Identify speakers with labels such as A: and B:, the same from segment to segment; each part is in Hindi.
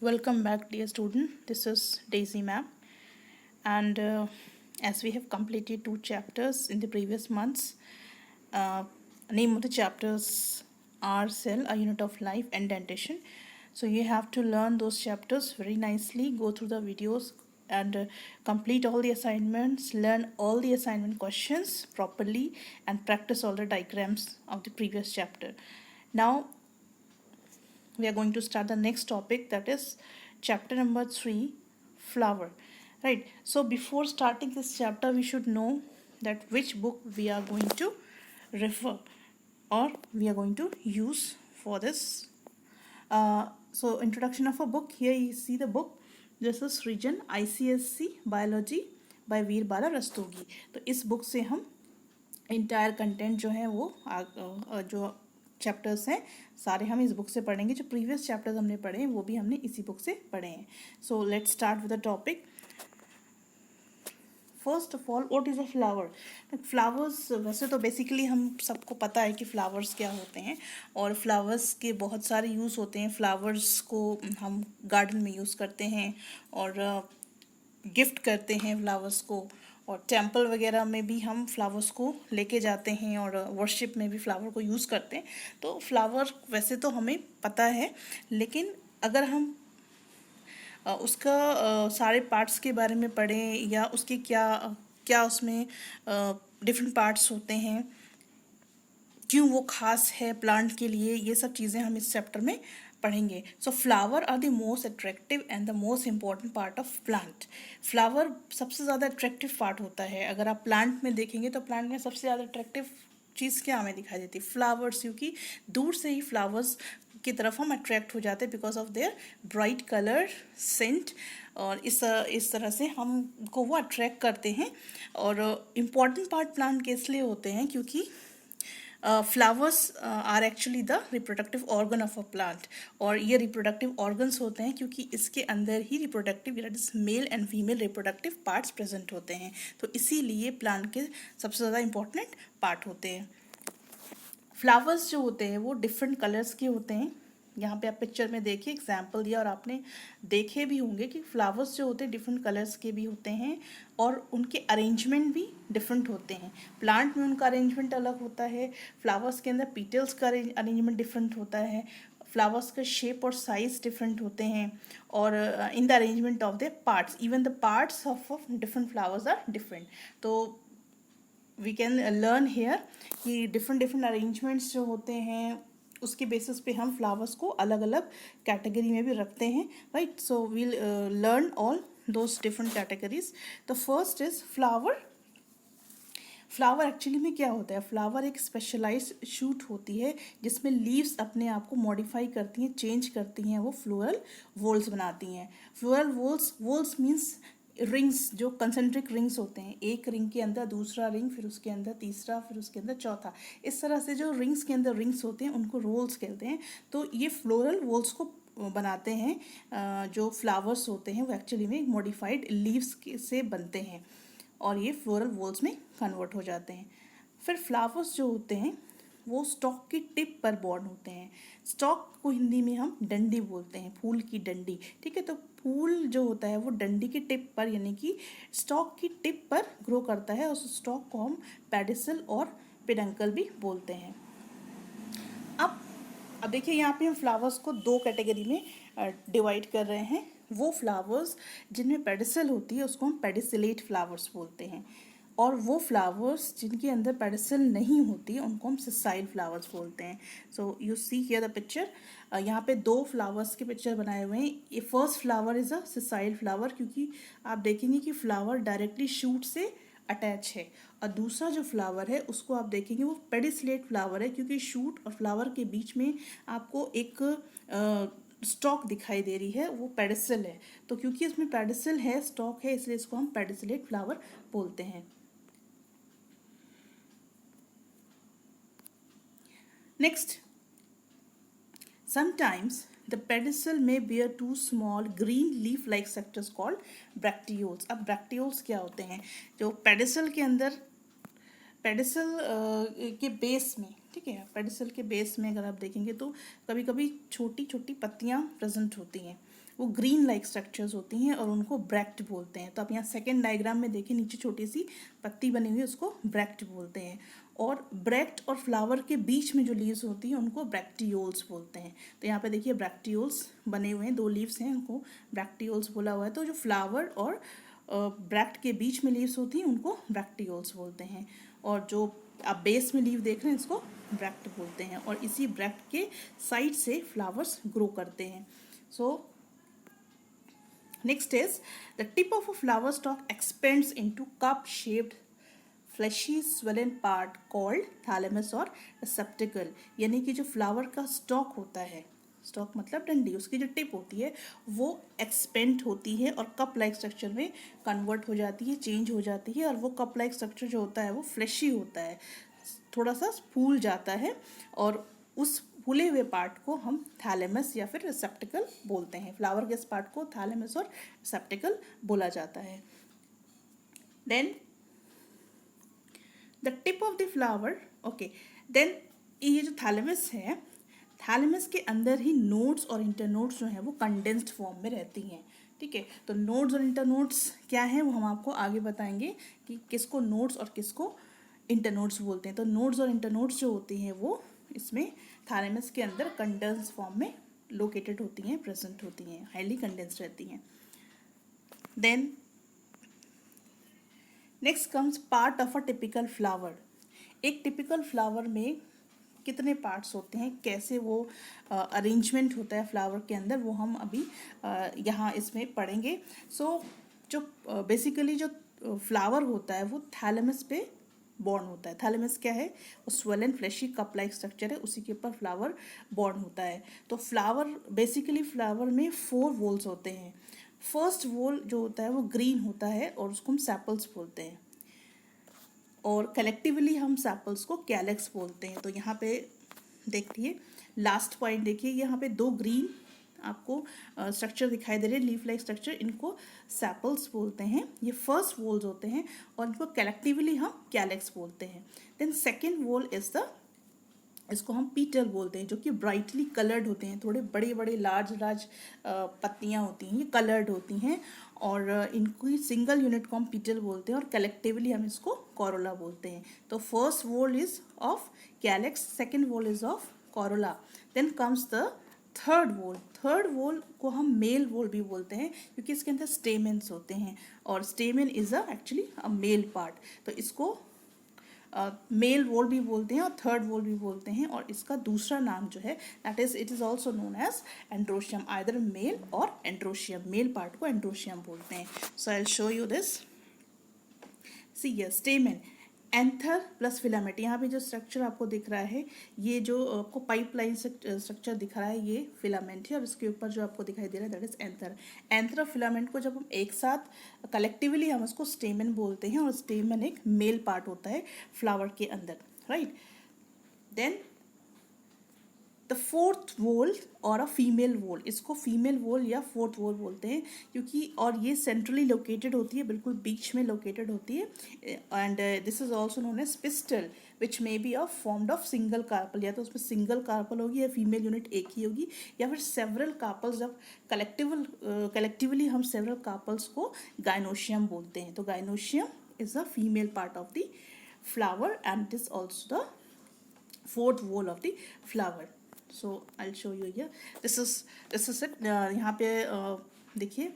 A: Welcome back, dear student. This is Daisy ma'am, and as we have completed 2 chapters in the previous months, uh, name of the chapters are Cell, a Unit of Life, and Dentition. So you have to learn those chapters very nicely. Go through the videos and complete all the assignments. Learn all the assignment questions properly and practice all the diagrams of the previous chapter. Now we are going to start the next topic, that is chapter number 3, flower. Right, so before starting this chapter we should know that which book we are going to refer or we are going to use for this. So introduction of a book. Here you see the book. This is Region ICSC Biology by वीर बाला रस्तोगी. तो इस बुक से हम इंटायर कंटेंट जो है वो जो चैप्टर्स हैं सारे हम इस बुक से पढ़ेंगे. जो प्रीवियस चैप्टर्स हमने पढ़े हैं वो भी हमने इसी बुक से पढ़े हैं. So let's start with the topic. First of all, what is a flower. Flowers वैसे तो बेसिकली हम सबको पता है कि फ्लावर्स क्या होते हैं और फ्लावर्स के बहुत सारे यूज़ होते हैं. फ्लावर्स को हम गार्डन में यूज़ करते हैं और गिफ्ट करते हैं फ्लावर्स को, और टेम्पल वगैरह में भी हम फ्लावर्स को लेके जाते हैं और वर्शिप में भी फ्लावर को यूज़ करते हैं. तो फ्लावर वैसे तो हमें पता है, लेकिन अगर हम उसका सारे पार्ट्स के बारे में पढ़ें या उसके क्या क्या उसमें डिफरेंट पार्ट्स होते हैं, क्यों वो खास है प्लांट के लिए, ये सब चीज़ें हम इस चैप्टर में पढ़ेंगे. So flower are the most attractive and the most important part of plant. Flower सबसे ज़्यादा अट्रैक्टिव पार्ट होता है. अगर आप प्लांट में देखेंगे तो प्लांट में सबसे ज़्यादा अट्रैक्टिव चीज़ क्या हमें दिखाई देती है? फ्लावर्स. क्योंकि दूर से ही फ्लावर्स की तरफ हम अट्रैक्ट हो जाते हैं because of their bright colour, scent, और इस तरह से हमको वो अट्रैक्ट करते हैं. और इम्पॉर्टेंट पार्ट प्लांट के इसलिए होते हैं क्योंकि flowers are actually the reproductive organ of a plant. और ये रिप्रोडक्टिव ऑर्गन्स होते हैं क्योंकि इसके अंदर ही reproductive male and female reproductive parts present होते हैं. तो इसीलिए प्लांट के सबसे ज़्यादा इंपॉर्टेंट पार्ट होते हैं. फ्लावर्स जो होते हैं वो डिफरेंट कलर्स के होते हैं. यहाँ पे आप पिक्चर में देखिए, एग्जाम्पल दिया और आपने देखे भी होंगे कि फ्लावर्स जो होते हैं डिफरेंट कलर्स के भी होते हैं और उनके अरेंजमेंट भी डिफरेंट होते हैं. प्लांट में उनका अरेंजमेंट अलग होता है. फ्लावर्स के अंदर पीटल्स का अरेंजमेंट डिफरेंट होता है. फ्लावर्स का शेप और साइज डिफरेंट होते हैं. और in the arrangement of the parts, even the parts of different flowers are different. तो वी कैन लर्न हेयर कि डिफरेंट अरेंजमेंट्स जो होते हैं उसके बेसिस पे हम फ्लावर्स को अलग अलग कैटेगरी में भी रखते हैं. Right, so we'll learn all those different categories. The first is flower. Flower actually में क्या होता है? फ्लावर एक स्पेशलाइज्ड शूट होती है जिसमें लीव्स अपने आप को मॉडिफाई करती हैं, चेंज करती हैं, वो फ्लोरल वोल्स बनाती हैं. फ्लोरल वोल्स मीन्स रिंग्स, जो कंसेंट्रिक रिंग्स होते हैं. एक रिंग के अंदर दूसरा रिंग, फिर उसके अंदर तीसरा, फिर उसके अंदर चौथा. इस तरह से जो रिंग्स के अंदर रिंग्स होते हैं उनको रोल्स कहते हैं. तो ये फ्लोरल वोल्स को बनाते हैं. जो फ्लावर्स होते हैं वो एक्चुअली में मॉडिफाइड लीव्स से बनते हैं और ये फ्लोरल वोल्स में कन्वर्ट हो जाते हैं. फिर फ्लावर्स जो होते हैं वो स्टॉक की टिप पर बॉर्न होते हैं. स्टॉक को हिंदी में हम डंडी बोलते हैं, फूल की डंडी. ठीक है, तो फूल जो होता है वो डंडी की टिप पर यानी कि स्टॉक की टिप पर ग्रो करता है. उस स्टॉक को हम पेडिसल और पेडंकल भी बोलते हैं. अब देखिए, यहाँ पे हम फ्लावर्स को 2 कैटेगरी में डिवाइड कर रहे हैं. वो फ्लावर्स जिनमें पेडिसल होती है उसको हम पेडिसिलेट फ्लावर्स बोलते हैं, और वो फ्लावर्स जिनके अंदर पेडिसल नहीं होती उनको हम सिसाइल फ्लावर्स बोलते हैं. So you see here the picture. यहाँ पे 2 फ्लावर्स के पिक्चर बनाए हुए हैं. ये first flower is a sessile flower क्योंकि आप देखेंगे कि फ्लावर डायरेक्टली शूट से अटैच है. और दूसरा जो फ्लावर है उसको आप देखेंगे वो पेडिसिलेट फ्लावर है क्योंकि शूट और फ्लावर के बीच में आपको एक स्टॉक दिखाई दे रही है, वो पेडिसल है. तो क्योंकि इसमें पेडिसल है, स्टॉक है, इसलिए इसको हम पेडिसिलेट फ्लावर बोलते हैं. Next, sometimes the pedicel may bear 2 small green leaf-like structures called bracteoles. अब bracteoles क्या होते हैं? जो pedicel के अंदर, pedicel के बेस में ठीक है। पेडिसल के बेस में अगर आप देखेंगे तो कभी कभी छोटी छोटी पत्तियां प्रेजेंट होती हैं, वो ग्रीन लाइक स्ट्रक्चर्स होती हैं और उनको ब्रैक्ट बोलते हैं। तो आप यहाँ सेकेंड डायग्राम में देखिए, नीचे छोटी सी पत्ती बनी हुई है, उसको ब्रैक्ट बोलते हैं। और ब्रैक्ट और फ्लावर के बीच में जो लीव्स होती हैं उनको ब्रैक्टियोल्स बोलते हैं। तो यहाँ पे देखिए ब्रैक्टियोल्स बने हुए हैं, 2 लीव्स हैं, उनको ब्रैक्टियोल्स बोला हुआ है। तो जो फ्लावर और ब्रैक्ट के बीच में लीव्स होती हैं उनको ब्रैक्टियोल्स बोलते हैं, और जो आप बेस में लीव देख रहे हैं इसको ब्रैक्ट बोलते हैं। और इसी ब्रैक्ट के साइड से फ्लावर्स ग्रो करते हैं। सो next is the tip of a flower stalk expands into cup-shaped fleshy swollen part called thalamus और receptacle। यानी कि जो फ्लावर का स्टॉक होता है, स्टॉक मतलब डंडी, उसकी जो टिप होती है वो एक्सपेंड होती है और कप लाइक स्ट्रक्चर में कन्वर्ट हो जाती है, चेंज हो जाती है। और वो कप लाइक स्ट्रक्चर जो होता है वो फ्लैशी होता है, थोड़ा सा फूल जाता है, और उस फूले हुए पार्ट को हम थैलेमस या फिर रिसेप्टिकल बोलते हैं। फ्लावर के इस पार्ट को थैलेमस और रिसेप्टिकल बोला जाता है। Then the tip of the flower, okay, then ये जो थैलेमस है, थैलेमस के अंदर ही नोड्स और इंटरनोड्स जो हैं वो कंडेंस्ड फॉर्म में रहती हैं। ठीक है, तो नोड्स और इंटरनोड्स क्या हैं वो हम आपको आगे बताएंगे कि किसको नोड्स और किसको इंटरनोड्स बोलते हैं। तो नोड्स और इंटरनोड्स जो होती हैं वो इसमें थैलेमस के अंदर कंडेंस फॉर्म में लोकेटेड होती हैं, प्रेजेंट होती हैं, हाईली कंडेंस्ड रहती हैं। Then next comes part of a typical flower. एक टिपिकल फ्लावर में कितने पार्ट्स होते हैं, कैसे वो अरेंजमेंट होता है फ्लावर के अंदर, वो हम अभी यहाँ इसमें पढ़ेंगे। सो जो बेसिकली जो फ्लावर होता है वो थैलेमस पे बॉर्न होता है। थैलेमस क्या है, वो swollen fleshy cup like structure है, उसी के ऊपर फ्लावर बॉर्न होता है। तो फ्लावर बेसिकली फ्लावर में 4 वोल्स होते हैं। फर्स्ट वोल जो होता है वो ग्रीन होता है और उसको हम सैपल्स बोलते हैं, और कलेक्टिवली हम सैपल्स को कैलेक्स बोलते हैं। तो यहाँ पे देखिए लास्ट पॉइंट देखिए, यहाँ पे 2 ग्रीन आपको स्ट्रक्चर दिखाई दे रहे हैं, लीफ लाइक स्ट्रक्चर, इनको सैपल्स बोलते हैं, ये फर्स्ट वोल्स होते हैं, और इनको कलेक्टिवली हम कैलेक्स बोलते हैं। Then second whorl is the, इसको हम पीटल बोलते हैं, जो कि ब्राइटली कलर्ड होते हैं, थोड़े बड़े बड़े लार्ज पत्तियां होती हैं, ये कलर्ड होती हैं, और इनको सिंगल यूनिट को हम पीटल बोलते हैं, और कलेक्टिवली हम इसको कोरोला बोलते हैं। तो first whorl is of calyx, second whorl is of corolla. Then comes the third whorl. Third whorl को हम मेल वोल भी बोलते हैं क्योंकि इसके अंदर स्टेमेन्स होते हैं, और stamen is actually a male part, तो इसको मेल वोल भी बोलते हैं और थर्ड वोल भी बोलते हैं। और इसका दूसरा नाम जो है that is it is also known as androecium, either male और एंड्रोशियम, मेल पार्ट को एंड्रोशियम बोलते हैं। So I will show you this, see ये स्टेमेन, एंथर प्लस फिलामेंट। यहाँ पे जो स्ट्रक्चर आपको दिख रहा है, ये जो आपको पाइपलाइन स्ट्रक्चर दिख रहा है, ये फिलामेंट है, और इसके ऊपर जो आपको दिखाई दे रहा है दैट इज एंथर। एंथर और फिलामेंट को जब हम एक साथ कलेक्टिवली हम उसको स्टेमन बोलते हैं, और स्टेमन एक मेल पार्ट होता है फ्लावर के अंदर, राइट। देन द फोर्थ वोल और अ फीमेल वोल, इसको फीमेल वोल या फोर्थ वोल बोलते हैं क्योंकि, और ये सेंट्रली लोकेटेड होती है, बिल्कुल बीच में लोकेटेड होती है, and this is also known as pistil which may be of formed of single carpel, या तो उसमें सिंगल कार्पल होगी या फीमेल यूनिट एक ही होगी, या फिर सेवरल कार्पल्स, जब कलेक्टिवली हम सेवरल कार्पल्स को गाइनोशियम बोलते हैं। तो gynoecium is a female part of the flower and it is also the fourth whorl of the flower. So I will show you here, this is it. यहाँ पे देखिए,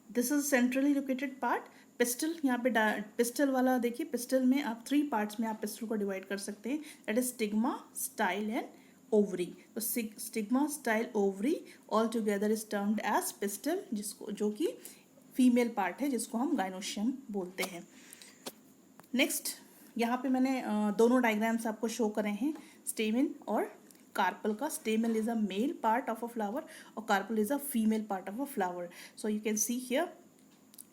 A: this is centrally located part. Pistil, यहाँ पे पिस्टल वाला देखिए, पिस्टल में आप 3 पार्ट्स में आप पिस्टल को डिवाइड कर सकते हैं, that is stigma, style and ovary. तो stigma, style, ovary all together is termed as pistil, जिसको, जो कि फीमेल पार्ट है, जिसको हम गाइनोशियम बोलते हैं। नेक्स्ट, यहाँ पे मैंने दोनों डायग्राम्स आपको शो करे हैं, स्टेमन और कार्पल का। Stamen is a male part of a flower और carpel is a female part of a flower. So you can see here,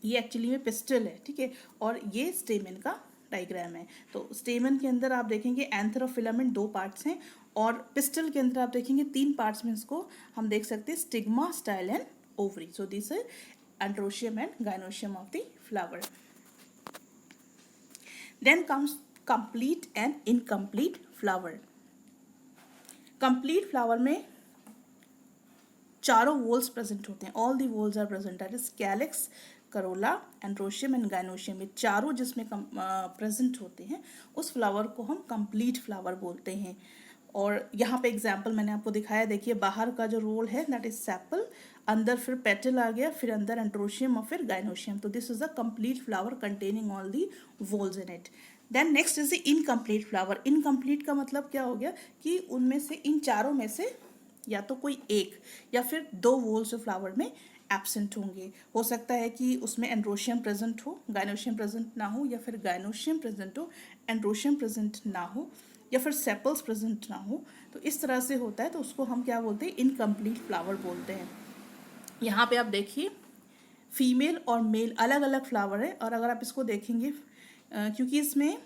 A: ये एक्चुअली में पिस्टल है, ठीक है, और ये स्टेमन का डायग्राम है। तो स्टेमन के अंदर आप देखेंगे एंथर और फिलामेंट 2 पार्ट्स हैं, और पिस्टल के अंदर आप देखेंगे 3 पार्ट्स में इसको हम देख सकते हैं, stigma, style and ovary. So this is androecium and gynoecium of the flower. Then comes complete and incomplete flower. Complete flower में चारों वोल्स प्रेजेंट होते हैं, all the whorls are present, that is calyx, corolla, androecium and gynoecium. ये चारों जिसमें प्रेजेंट होते हैं उस फ्लावर को हम कंप्लीट फ्लावर बोलते हैं। और यहाँ पे एग्जाम्पल मैंने आपको दिखाया, देखिए बाहर का जो रोल है दैट इज सेपल, अंदर फिर पेटल आ गया, फिर अंदर एंड्रोशियम और फिर गाइनोशियम। तो this is a complete flower containing all the whorls in it. Then next is the incomplete flower. Incomplete का मतलब क्या हो गया कि उनमें से, इन चारों में से या तो कोई एक या फिर दो वोल्स फ्लावर में एब्सेंट होंगे। हो सकता है कि उसमें एंड्रोशियम प्रेजेंट हो, गाइनोशियम प्रेजेंट ना हो, या फिर गाइनोशियम प्रेजेंट हो, एंड्रोशियम प्रेजेंट ना हो, या फिर सेपल्स प्रेजेंट ना हो। तो इस तरह से होता है, तो उसको हम क्या बोलते हैं, इनकम्प्लीट फ्लावर बोलते हैं। यहाँ पे आप देखिए फीमेल और मेल अलग अलग फ्लावर है, और अगर आप इसको देखेंगे क्योंकि इसमें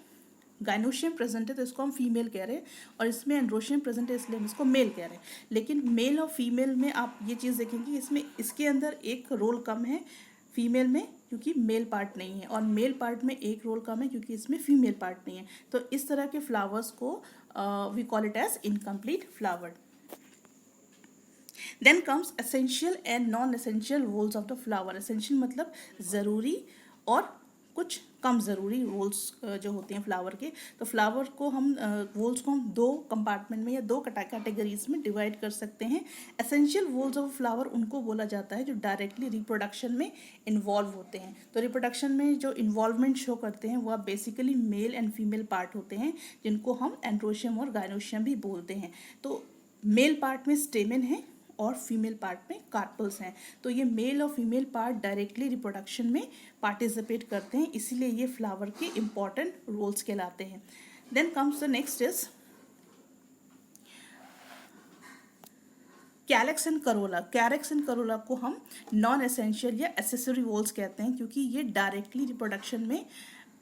A: गाइनोशियम प्रेजेंट है तो इसको हम फीमेल कह रहे हैं, और इसमें एंड्रोशियम प्रेजेंट है इसलिए हम इसको मेल कह रहे हैं। लेकिन मेल और फीमेल में आप ये चीज़ देखेंगे, इसमें इसके अंदर एक रोल कम है फीमेल में, क्योंकि मेल पार्ट नहीं है, और मेल पार्ट में एक रोल कम है क्योंकि इसमें फीमेल पार्ट नहीं है। तो इस तरह के फ्लावर्स को we call it as incomplete flower. Then comes essential and non essential roles of the flower. Essential मतलब ज़रूरी, और कुछ कम ज़रूरी रोल्स जो होते हैं फ्लावर के। तो फ्लावर को हम रोल्स को हम दो कंपार्टमेंट में या दो कैटेगरीज में डिवाइड कर सकते हैं। एसेंशियल रोल्स ऑफ फ्लावर उनको बोला जाता है जो डायरेक्टली रिप्रोडक्शन में इन्वॉल्व होते हैं। तो रिप्रोडक्शन में जो इन्वॉल्वमेंट शो करते हैं वह basically mail and female part होते हैं, जिनको हम एंड्रोशियम और गाइनोशियम भी बोलते हैं। तो मेल पार्ट में स्टेमेन है और फीमेल पार्ट में कार्पल्स हैं। तो ये मेल और फीमेल पार्ट डायरेक्टली रिप्रोडक्शन में पार्टिसिपेट करते हैं, इसीलिए ये फ्लावर के इंपॉर्टेंट रोल्स कहलाते हैं। Then comes the next is calyx and corolla. Calyx and corolla को हम नॉन एसेंशियल या एसेसरी रोल्स कहते हैं, क्योंकि ये डायरेक्टली रिप्रोडक्शन में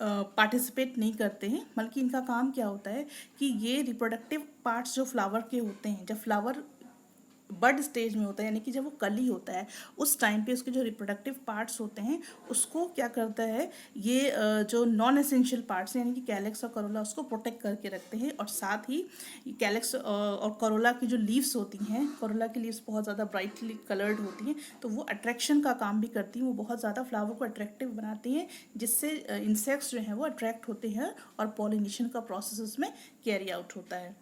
A: पार्टिसिपेट नहीं करते हैं, बल्कि इनका काम क्या होता है कि ये रिप्रोडक्टिव पार्ट्स जो फ्लावर के होते हैं, जब फ्लावर बड स्टेज में होता है, यानी कि जब वो कली होता है उस टाइम पे उसके जो रिप्रोडक्टिव पार्ट्स होते हैं उसको क्या करता है, ये जो नॉन एसेंशियल पार्ट्स यानी कि कैलेक्स और करोला उसको प्रोटेक्ट करके रखते हैं। और साथ ही कैलेक्स और करोला की जो लीव्स होती हैं, करोला की लीव्स बहुत ज़्यादा ब्राइटली कलर्ड होती हैं, तो वो अट्रैक्शन का काम भी करती हैं, वो बहुत ज़्यादा फ्लावर को अट्रैक्टिव बनाती हैं, जिससे इंसेक्ट्स जो हैं वो अट्रैक्ट होते हैं और पॉलिनेशन का प्रोसेस उसमें कैरी आउट होता है।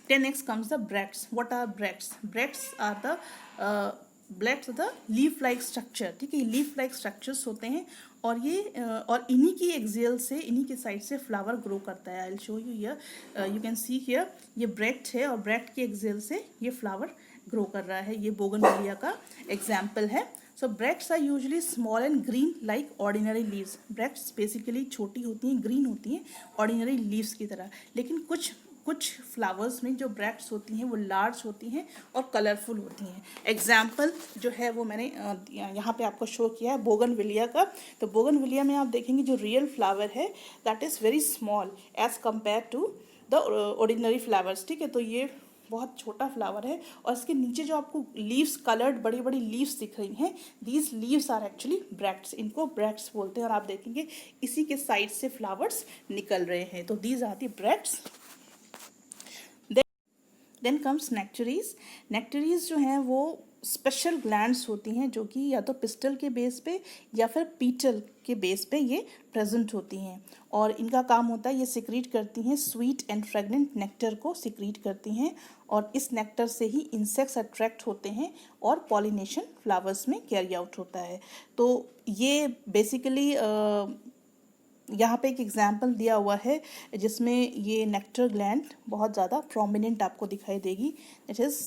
A: Then next comes the bracts. What are bracts? Bracts are the leaf-like structure. ठीक है, leaf-like structures होते हैं, और ये और इन्हीं की एक्सियल से, इन्हीं के साइड से फ्लावर ग्रो करता है। I'll show you here. You can see here ये ब्रैक्ट है, और ब्रैक्ट की एक्सियल से ये फ्लावर ग्रो कर रहा है। ये बोगनविलिया का एग्जाम्पल है। So bracts are usually small and green like ordinary leaves. Bracts basically छोटी होती हैं, ग्रीन होती हैं, ऑर्डिनरी लीव्स की तरह। लेकिन कुछ फ्लावर्स में जो ब्रैक्ट्स होती हैं वो लार्ज होती हैं और कलरफुल होती हैं। एग्जाम्पल जो है वो मैंने यहाँ पे आपको शो किया है बोगनविलिया का। तो बोगनविलिया में आप देखेंगे जो रियल फ्लावर है that is very small as compare to the ordinary flowers. ठीक है, तो ये बहुत छोटा फ्लावर है, और इसके नीचे जो आपको लीव्स, कलर्ड बड़ी बड़ी लीव्स दिख रही हैं, these leaves are actually bracts. इनको ब्रैक्ट्स बोलते हैं, और आप देखेंगे इसी के साइड से फ्लावर्स निकल रहे हैं। तो these are the bracts. Then comes nectaries. Nectaries जो हैं वो स्पेशल ग्लैंड्स होती हैं, जो कि या तो पिस्टल के बेस पे या फिर पीटल के बेस पे ये प्रेजेंट होती हैं, और इनका काम होता है ये सिक्रीट करती हैं, स्वीट एंड फ्रेगनेंट नेक्टर को सिक्रीट करती हैं, और इस नेक्टर से ही इंसेक्ट्स अट्रैक्ट होते हैं और पॉलिनेशन फ्लावर्स में कैरी आउट होता है। तो ये बेसिकली यहाँ पे एक एग्जाम्पल दिया हुआ है जिसमें ये नेक्टर ग्लैंड बहुत ज़्यादा प्रोमिनेंट आपको दिखाई देगी, इट इज़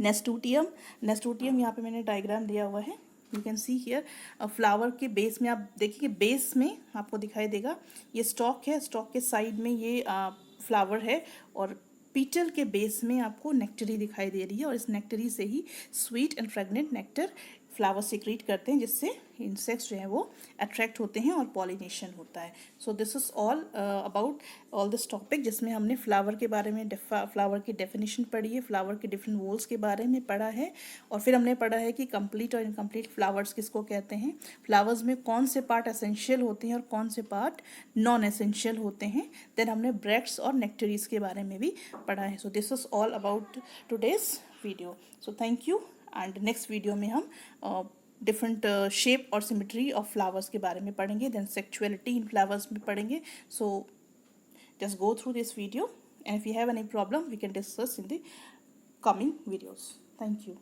A: नेस्टूटियम। नेस्टूटियम यहाँ पे मैंने डायग्राम दिया हुआ है, you can see here. Flower के बेस में आप देखिए, बेस में आपको दिखाई देगा ये स्टॉक है, स्टॉक के साइड में ये फ्लावर है, और पीटल के बेस में आपको नेक्टरी दिखाई दे रही है, और इस नेक्टरी से ही sweet and fragrant nectar flower secrete करते हैं, जिससे इंसेक्ट्स जो हैं वो अट्रैक्ट होते हैं और पॉलिनेशन होता है। So this is all about all this topic, जिसमें हमने फ्लावर के बारे में फ्लावर की डेफिनेशन पढ़ी है, फ्लावर के डिफरेंट वोल्स के बारे में पढ़ा है, और फिर हमने पढ़ा है कि कंप्लीट और इनकम्प्लीट फ्लावर्स किसको कहते हैं, फ्लावर्स में कौन से पार्ट एसेंशियल होते हैं और कौन से पार्ट नॉन एसेंशियल होते हैं। देन हमने ब्रेड्स और नेक्टरीज के बारे में भी पढ़ा है। So this is all about today's video. So thank you, and next video में हम डिफरेंट शेप और सिमेट्री ऑफ फ्लावर्स के बारे में पढ़ेंगे, देन सेक्चुअलिटी इन फ्लावर्स में पढ़ेंगे। So just go through this video, and if you have any problem we can discuss in the coming videos. Thank you.